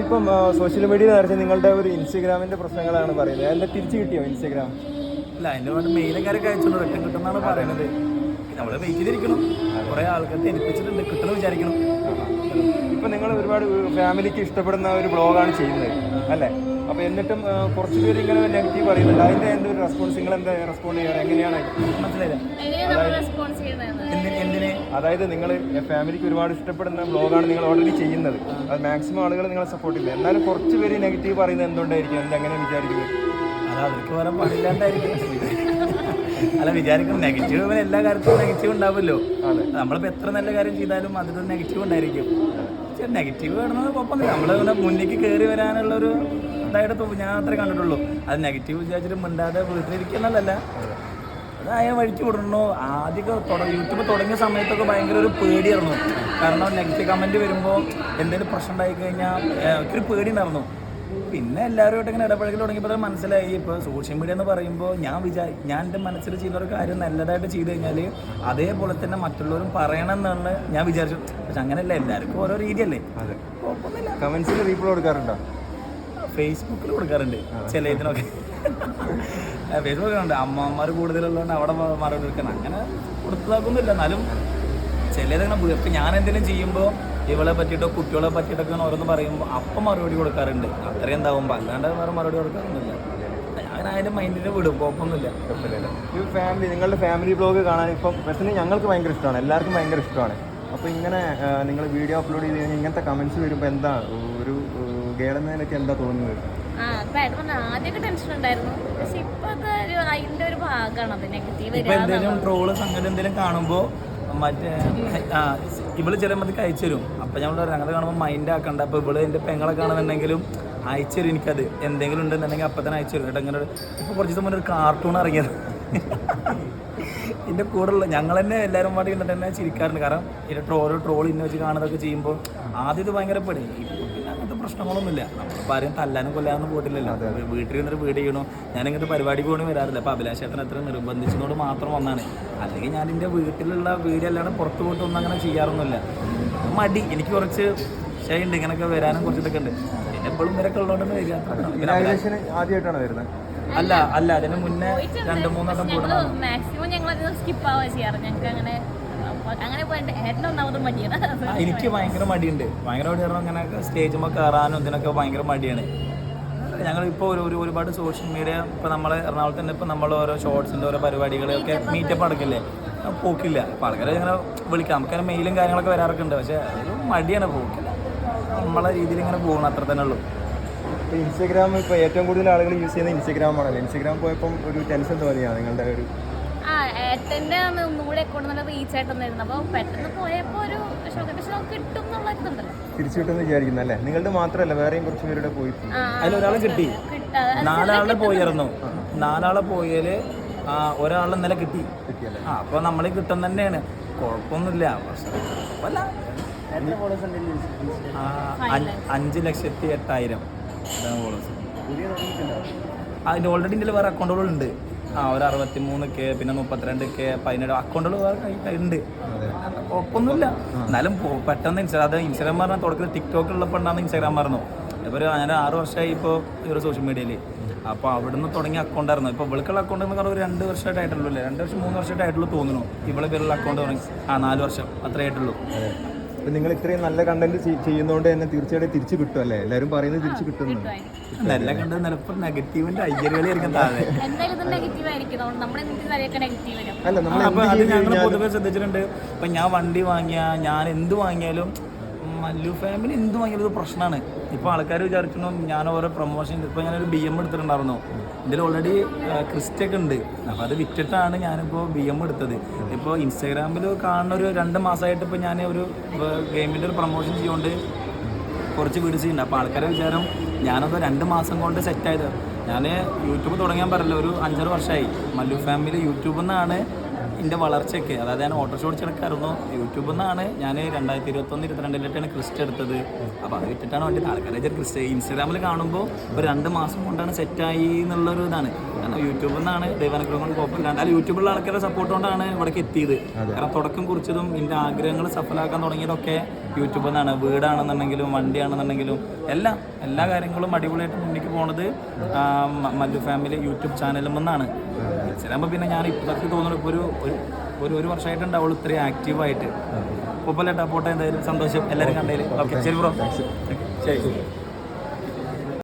ഇപ്പം social media നിറച്ച് നിങ്ങളുടെ ഒരു ഇൻസ്റ്റഗ്രാമിന്റെ പ്രശ്നങ്ങളാണ് പറയുന്നത്. എന്താ തിരിച്ചു കിട്ടിയോ ഇൻസ്റ്റഗ്രാം? ഇല്ല, അതിൻ്റെ വേണ്ടി മെയിലൊക്കെ അയച്ചോണ്ട് റിട്ടേൺ കിട്ടുമെന്നാണ് പറയുന്നത്. നമ്മൾ വെയിറ്റ് ചെയ്തിരിക്കണം. കുറേ ആൾക്കാർ ധരിപ്പിച്ചിട്ടുണ്ട്, കിട്ടുമെന്ന് വിചാരിക്കണം. ഇപ്പം നിങ്ങൾ ഒരുപാട് ഫാമിലിക്ക് ഇഷ്ടപ്പെടുന്ന ഒരു ബ്ലോഗാണ് ചെയ്യുന്നത് അല്ലേ? അപ്പോൾ എന്നിട്ടും കുറച്ച് പേര് ഇങ്ങനെ നെഗറ്റീവ് പറയുന്നുണ്ട്. അതിൻ്റെ എന്തൊരു റെസ്പോൺസ്, നിങ്ങൾ എന്താ റെസ്പോണ്ട് ചെയ്യാറ്? എങ്ങനെയാണ്? മനസ്സിലായില്ല എന്തിന്? അതായത് നിങ്ങൾ ഫാമിലിക്ക് ഒരുപാട് ഇഷ്ടപ്പെടുന്ന ബ്ലോഗാണ് നിങ്ങൾ ഓൾറെഡി ചെയ്യുന്നത്. അത് മാക്സിമം ആളുകൾ നിങ്ങളെ സപ്പോർട്ട് ചെയ്യില്ല. എന്നാലും കുറച്ച് പേര് നെഗറ്റീവ് പറയുന്നത് എന്തുകൊണ്ടായിരിക്കും? എന്തെങ്ങനെ വിചാരിക്കുന്നത്? അത് അവർക്ക് വരാൻ പണില്ലാണ്ടായിരിക്കും. അല്ല, വിചാരിക്കണം നെഗറ്റീവ് എല്ലാ കാര്യത്തിലും നെഗറ്റീവ് ഉണ്ടാവുമല്ലോ. നമ്മളിപ്പോൾ എത്ര നല്ല കാര്യം ചെയ്താലും അതിലൊരു നെഗറ്റീവ് ഉണ്ടായിരിക്കും. പക്ഷേ നെഗറ്റീവ് കാണുന്നത് കുഴപ്പമൊന്നുമില്ല. നമ്മളിങ്ങനെ മുന്നിലേക്ക് കയറി വരാനുള്ളൊരു ഇതായിട്ട് ഞാൻ അത്രേ കണ്ടിട്ടുള്ളൂ. അത് നെഗറ്റീവ് വിചാരിച്ചിട്ട് മിണ്ടാതെ വീട്ടിലിരിക്കുന്നതല്ല, അതായ വഴിക്ക് വിടണോ. ആദ്യമൊക്കെ യൂട്യൂബ് തുടങ്ങിയ സമയത്തൊക്കെ ഭയങ്കര ഒരു പേടിയായിരുന്നു. കാരണം നെഗറ്റീവ് കമൻറ്റ് വരുമ്പോൾ എന്തെങ്കിലും പ്രശ്നം ഉണ്ടായി കഴിഞ്ഞാൽ ഒത്തിരി പേടി ഉണ്ടായിരുന്നു. പിന്നെ എല്ലാവരുമായിട്ട് ഇങ്ങനെ ഇടപഴകൽ തുടങ്ങിയപ്പോൾ മനസ്സിലായി, ഇപ്പോൾ സോഷ്യൽ മീഡിയ എന്ന് പറയുമ്പോൾ ഞാൻ എൻ്റെ മനസ്സിൽ ചെയ്യുന്ന ഒരു കാര്യം നല്ലതായിട്ട് ചെയ്ത് കഴിഞ്ഞാൽ അതേപോലെ തന്നെ മറ്റുള്ളവരും പറയണം എന്നാണ് ഞാൻ വിചാരിച്ചു. പക്ഷെ അങ്ങനെയല്ല, എല്ലാവർക്കും ഓരോ രീതിയല്ലേ. കുഴപ്പമൊന്നുമില്ല. കമൻസിൽ റീപ്ലൈ കൊടുക്കാറുണ്ടോ? ഫേസ്ബുക്കിൽ കൊടുക്കാറുണ്ട് ചില ഇതിനൊക്കെ. ഫേസ്ബുക്കിലുണ്ട്. അമ്മമാർ കൂടുതലുള്ളതുകൊണ്ട് അവിടെ മറുപടി കൊടുക്കണം. അങ്ങനെ കൊടുത്താക്കൊന്നുമില്ല. എന്നാലും ചിലതങ്ങനെ ഇപ്പം ഞാൻ എന്തെങ്കിലും ചെയ്യുമ്പോൾ ഇവളെ പറ്റിയിട്ടോ കുട്ടികളെ പറ്റിയിട്ടൊക്കെ ഓരോന്ന് പറയുമ്പോൾ അപ്പം മറുപടി കൊടുക്കാറുണ്ട്. അത്രയും എന്താകുമ്പോൾ, അല്ലാണ്ട് വേറെ മറുപടി കൊടുക്കാറൊന്നുമില്ല. ഞാൻ അതിൻ്റെ മൈൻഡിൽ വിടും, കുഴപ്പമൊന്നുമില്ല. ഈ ഫാമിലി, നിങ്ങളുടെ ഫാമിലി ബ്ലോഗ് കാണാൻ ഇപ്പം പേഴ്സണലി ഞങ്ങൾക്ക് ഭയങ്കര ഇഷ്ടമാണ്, എല്ലാവർക്കും ഭയങ്കര ഇഷ്ടമാണ്. അപ്പോൾ ഇങ്ങനെ നിങ്ങൾ വീഡിയോ അപ്ലോഡ് ചെയ്ത് കഴിഞ്ഞാൽ ഇങ്ങനത്തെ കമൻറ്റ്സ് വരുമ്പോൾ എന്താ ഒരു ഗേളെന്നതിനൊക്കെ എന്താ തോന്നുന്നത്? ആദ്യമൊക്കെ ടെൻഷൻ ഉണ്ടായിരുന്നു, പക്ഷെ ഇപ്പൊ അതിന്റെ ഒരു ഭാഗമാണ് അത്. നെഗറ്റീവ് എന്തെങ്കിലും ട്രോള് സംഗതി എന്തെങ്കിലും കാണുമ്പോൾ മറ്റേ ഇവള് ചില മതി അയച്ചു തരും. അപ്പം ഞാൻ പറയാം, അങ്ങനെ കാണുമ്പോൾ മൈൻഡ് ആക്കണ്ട. അപ്പോൾ ഇവള് എൻ്റെ പെങ്ങളെ കാണുന്നുണ്ടെങ്കിലും അയച്ചു തരും. എനിക്കത് എന്തെങ്കിലും ഉണ്ടെന്നുണ്ടെങ്കിൽ അപ്പം തന്നെ അയച്ചു തരും കേട്ടോ. ഇങ്ങനെ ഇപ്പോൾ കുറച്ച് ദിവസം മുന്നേ ഒരു കാർട്ടൂൺ ഇറങ്ങിയത് ഇതിൻ്റെ കൂടെയുള്ള ഞങ്ങൾ തന്നെ എല്ലാവരും പാടി കണ്ടിട്ട് തന്നെ ചിരിക്കാറുണ്ട്. കാരണം ഇതിൻ്റെ ഓരോ ട്രോൾ ഇന്നെ വെച്ച് കാണുന്നതൊക്കെ ചെയ്യുമ്പോൾ ആദ്യം ഇത് ഭയങ്കര പേടി. ഇപ്പോൾ പിന്നെ അങ്ങനത്തെ പ്രശ്നങ്ങളൊന്നുമില്ല. നമ്മളിപ്പോൾ ആരെയും തല്ലാനും കൊല്ലാനൊന്നും പോയിട്ടില്ലല്ലോ. വീട്ടിൽ നിന്നൊരു വീട് ചെയ്യണോ, ഞാൻ ഇങ്ങനത്തെ പരിപാടിക്ക് പോകണം വരാറില്ല. അപ്പോൾ അഭിലാഷേട്ടൻ അത്ര നിർബന്ധിച്ചതുകൊണ്ട് മാത്രം വന്നാണ്. അല്ലെങ്കിൽ ഞാൻ എൻ്റെ വീട്ടിലുള്ള വീട് അല്ലാണ്ട് പുറത്ത് പോയിട്ടൊന്നും അങ്ങനെ ചെയ്യാറൊന്നുമില്ല. മടി എനിക്ക് കുറച്ച് ശരിയുണ്ട്, ഇങ്ങനെയൊക്കെ വരാനും കുറച്ചിട്ടൊക്കെ ഉണ്ട്. പിന്നെ എപ്പോഴും ഇവരൊക്കെ ഉള്ളതുകൊണ്ട് വരിക. ആദ്യമായിട്ടാണ് വരുന്നത്? അല്ല, അതിന് മുന്നേ 2-3 വട്ടം കൂടുന്നതാണ്. മാക്സിമം ഞങ്ങൾ സ്കിപ്പ് ആവുക ചെയ്യാറ്. ഞങ്ങൾക്ക് അങ്ങനെ പോയിട്ട് ഏറ്റവും ഒന്നാമത് മടിയാണ്. എനിക്ക് ഭയങ്കര മടിയുണ്ട്. ഭയങ്കര മടി പറഞ്ഞാൽ അങ്ങനെ സ്റ്റേജുമ്പോൾ കയറാനും ഇതിനൊക്കെ ഭയങ്കര മടിയാണ്. ഞങ്ങളിപ്പോൾ ഒരുപാട് സോഷ്യൽ മീഡിയ ഇപ്പോൾ നമ്മൾ എറണാകുളത്ത് തന്നെ ഇപ്പോൾ നമ്മൾ ഓരോ ഷോർട്സിൻ്റെ ഓരോ പരിപാടികളൊക്കെ മീറ്റപ്പ് അടക്കില്ലേ, പോക്കില്ല. അപ്പോൾ ആൾക്കാരെ ഇങ്ങനെ വിളിക്കാം, നമുക്കങ്ങനെ മെയിലും കാര്യങ്ങളൊക്കെ വരാറൊക്കെ ഉണ്ട്. പക്ഷേ ഒരു മടിയാണ്, പോക്കില്ല. നമ്മളെ രീതിയിൽ ഇങ്ങനെ പോകണം, അത്ര തന്നെ ഉള്ളൂ. ഇപ്പോൾ ഇൻസ്റ്റഗ്രാം ഇപ്പോൾ ഏറ്റവും കൂടുതൽ ആളുകൾ യൂസ് ചെയ്യുന്ന ഇൻസ്റ്റഗ്രാമാണല്ലോ. ഇൻസ്റ്റഗ്രാം പോയപ്പം ഒരു ടെൻഷൻ തോന്നിയാണ് നിങ്ങളുടെ ഒരു? ഏട്ടൻ്റെ ഒന്നുകൂടി അക്കൗണ്ട് നല്ല റീച്ച് ആയിട്ടൊന്നായിരുന്നു. അപ്പോൾ പെട്ടെന്ന് പോയപ്പോൾ ഒരു കിട്ടും എന്നുള്ള ഇതുണ്ടല്ലോ, തിരിച്ചു കിട്ടുമെന്ന് വിചാരിക്കുന്നു അല്ലേ? നിങ്ങളുടെ മാത്രമല്ല, വേറെയും കുറച്ച് പേരുടെ പോയിട്ടുണ്ട്. അതിലൊരാളെ കിട്ടി. 4 ആളെ പോയിരുന്നു. 4 ആളെ പോയാൽ ഒരാളെ ഇന്നലെ കിട്ടി. അപ്പോൾ നമ്മൾ കിട്ടും തന്നെയാണ്, കുഴപ്പമൊന്നുമില്ല. അല്ല 5,08,000 ഫോളോവേഴ്സ്. അതിൻ്റെ ഓൾറെഡി ഇതിൽ വേറെ അക്കൗണ്ടുകളുണ്ട്. ഒരു 63K, പിന്നെ 32K, 17 അക്കൗണ്ടുകൾ വേറെ ഉണ്ട്. കുഴപ്പമൊന്നുമില്ല. എന്നാലും പെട്ടെന്ന് ഇൻസ്റ്റാഗ്രാം പറഞ്ഞാൽ തുടക്കത്തിൽ ടിക്ടോക്ക് ഉള്ളപ്പോൾ ഉണ്ടാകുന്ന ഇൻസ്റ്റാഗ്രാം പറഞ്ഞു. ഇപ്പോൾ ഞാൻ 6 വർഷമായി ഇപ്പോൾ ഈ ഒരു സോഷ്യൽ മീഡിയയിൽ. അപ്പോൾ അവിടെ നിന്ന് തുടങ്ങിയ അക്കൗണ്ടായിരുന്നു. ഇപ്പോൾ ഇവൾക്കുള്ള അക്കൗണ്ട് എന്ന് പറഞ്ഞാൽ ഒരു 2 വർഷമായിട്ടായിട്ടുള്ളൂ അല്ലേ? 2 വർഷം 3 വർഷമായിട്ടുള്ളൂ തോന്നുന്നു. ഇവളെ പേരുള്ള അക്കൗണ്ട് തുടങ്ങി 4 വർഷം അത്രേ ആയിട്ടുള്ളൂ. അപ്പോൾ നിങ്ങൾ ഇത്രയും നല്ല കണ്ടന്റ് ചെയ്യുന്നതുകൊണ്ട് തന്നെ തീർച്ചയായിട്ടും തിരിച്ചു കിട്ടും അല്ലേ? എല്ലാവരും പറയുന്നത് തിരിച്ചു കിട്ടുന്നു. നല്ല കണ്ടത് നിലപ്പോൾ നെഗറ്റീവിൻ്റെ അയ്യരുകളിയായിരിക്കും താഴെ. അപ്പോൾ അത് ഞങ്ങൾ പൊതുവെ ശ്രദ്ധിച്ചിട്ടുണ്ട്. ഇപ്പം ഞാൻ വണ്ടി ഞാൻ എന്ത് വാങ്ങിയാലും മല്ലു ഫാമിലി എന്ത് വാങ്ങിയാലും ഇത് പ്രശ്നമാണ്. ഇപ്പോൾ ആൾക്കാർ വിചാരിക്കുന്നു ഞാൻ ഓരോ പ്രൊമോഷൻ, ഇപ്പോൾ ഞാനൊരു BM എടുത്തിട്ടുണ്ടായിരുന്നു. ഇതിൽ ഓൾറെഡി ക്രിസ്റ്റൊക്കെ ഉണ്ട്. അപ്പോൾ അത് വിറ്റിട്ടാണ് ഞാനിപ്പോൾ BM എടുത്തത്. ഇപ്പോൾ ഇൻസ്റ്റാഗ്രാമിൽ കാണുന്ന ഒരു 2 മാസമായിട്ട് ഇപ്പോൾ ഞാൻ ഒരു ഗെയിമിൻ്റെ ഒരു പ്രൊമോഷൻ ചെയ്യുകൊണ്ട് കുറച്ച് വീഡിയോസ് ചെയ്യുന്നുണ്ട്. അപ്പോൾ ആൾക്കാരെ വിചാരം ഞാനത് 2 മാസം കൊണ്ട് സെറ്റായത്. ഞാൻ യൂട്യൂബ് തുടങ്ങാൻ പറയില്ല, ഒരു 5-6 വർഷമായി. മല്ലു ഫാമിലി യൂട്യൂബിൽ നിന്നാണ് എൻ്റെ വളർച്ചയ്ക്ക്, അതായത് ഞാൻ ഓട്ടോറിക്ഷ ഓടിച്ചെടുക്കായിരുന്നു. യൂട്യൂബിൽ നിന്നാണ് ഞാൻ 2021-22 ക്രിസ്റ്റ് എടുത്തത്. അപ്പോൾ അത് വിറ്റിട്ടാണ് വേണ്ടി ആൾക്കാരെ ക്രിസ്റ്റ് ഇൻസ്റ്റാഗ്രാമിൽ കാണുമ്പോൾ ഒരു 2 മാസം കൊണ്ടാണ് സെറ്റായി എന്നുള്ളൊരു ഇതാണ്. കാരണം യൂട്യൂബിൽ നിന്നാണ് ദൈവാനുഗ്രഹം കൊണ്ട് കുഴപ്പമില്ലാണ്ട്, അല്ല യൂട്യൂബിലുള്ള ആൾക്കാരുടെ സപ്പോർട്ട് കൊണ്ടാണ് ഇവിടേക്ക് എത്തിയത്. കാരണം തുടക്കം കുറിച്ചതും എൻ്റെ ആഗ്രഹങ്ങൾ സഫലമാക്കാൻ തുടങ്ങിയതൊക്കെ യൂട്യൂബിൽ നിന്നാണ്. വീടാണെന്നുണ്ടെങ്കിലും വണ്ടിയാണെന്നുണ്ടെങ്കിലും എല്ലാ കാര്യങ്ങളും അടിപൊളിയായിട്ട് മുന്നിലേക്ക് പോണത് മല്ലു ഫാമിലി യൂട്യൂബ് ചാനലിൽ നിന്നാണ്. ചിലപ്പോൾ പിന്നെ ഞാൻ ഇപ്പോഴൊക്കെ തോന്നുന്നു ഇപ്പോൾ ഒരു വർഷമായിട്ടുണ്ടാവുള്ളൂ ഇത്രയും ആക്റ്റീവായിട്ട്. കുഴപ്പമില്ല, പോട്ടെ, എന്തായാലും സന്തോഷം എല്ലാവരും കണ്ടതിൽ. ഓക്കെ, ശരി ബ്രോ, ശരി.